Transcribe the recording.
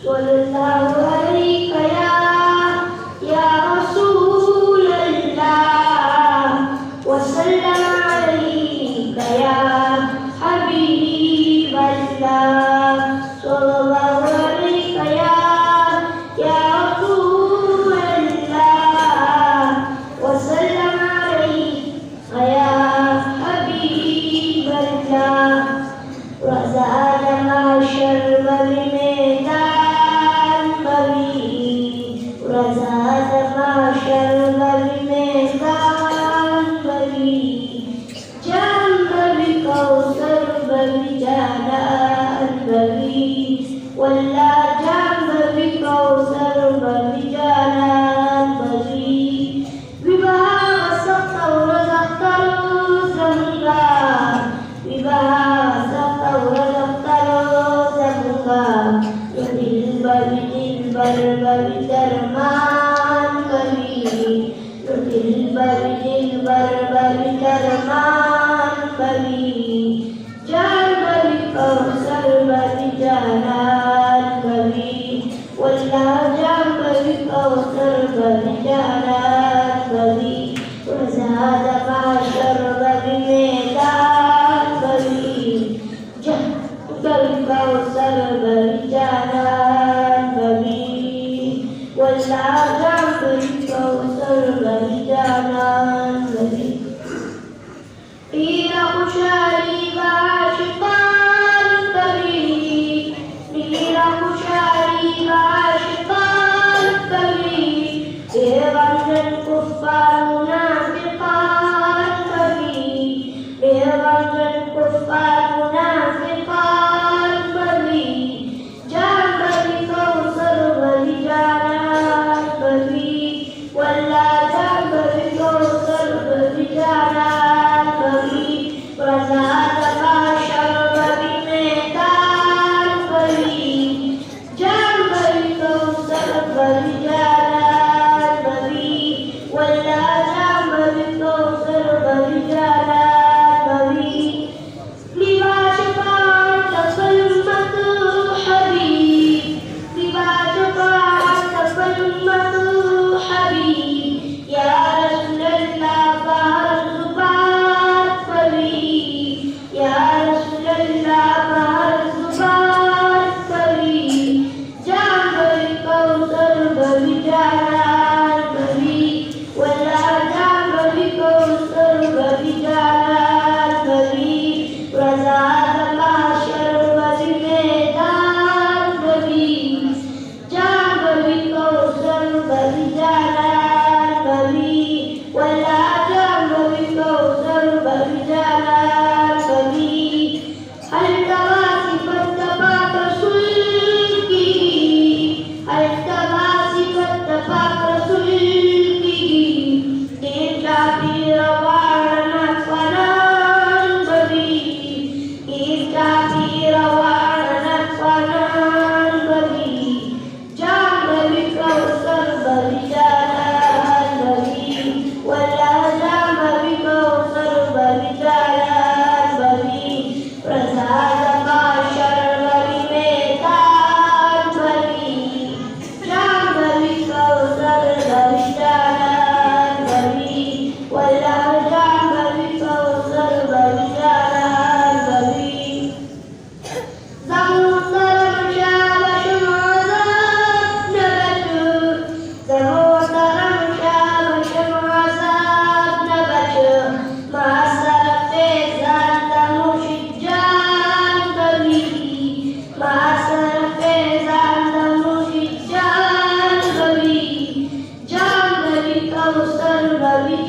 Sallallahu alaika ya Rasulullah, wa sallam alaika ya Habiballah. Sallallahu alaika ya Rasulullah, wa sallam alaika ya Habiballah. Razada masyar balimedan bali, razada masyar balimedan bali, jam bali kausar bali jalan bali, walla jam bali kausar bali jalan bali. Vibaha wasaqta razaqta zamga, vibaha bari darman bali, bari darman bali, jan bali kausar bali jalan bali, walla jan bali kausar bali jalan bali, wazada masyar bali medan bali, jan bali kausar bali jalan bali, walla jan bali kausar bali jalan bali. Ila kushari bashiqan bali, ila kushari bashiqan bali, ewan dan kuffar munafiqan bali, ewan dan kuffar munafiqan bali, jan bali kausar bali jalan bali, walla jan bali kausar bali jalan bali. Razada masyar bali medan bali, jan bali kausar bali jalan bali, walla jan bali kausar bali jalan bali. Liba syafaat tasalmatu habib, liba syafaat tasalmatu habib, ya Rasulullah bahar zubat bali, ya Rasulullah bahar zubat bali, jan bali kausar bali jalan bali, walla jan bali kausar bali jalan bali. Razada masyar bali medan bali, jan bali kausar bali jalan bali, walla jan bali kausar bali jalan bali. Hal tara sifat tabak Rasul ki, hal tara sifat tabak Rasul ki, inta birawana fanan bali, inta birawana fanan bali, jan bali kausar bali jalan bali, walla jan bali kausar bali jalan bali. Razada masyar bali medan bali, jan bali kausar bali jalan bali, walla jan bali kausar bali jalan bali. Zamut dalam syabah syam'azab nabatu, zamut dalam syabah syam'azab nabatu, ma'asar fezan tamu syijjan bali, ma'asar fezan tamu syijjan bali, jan bali kausar bali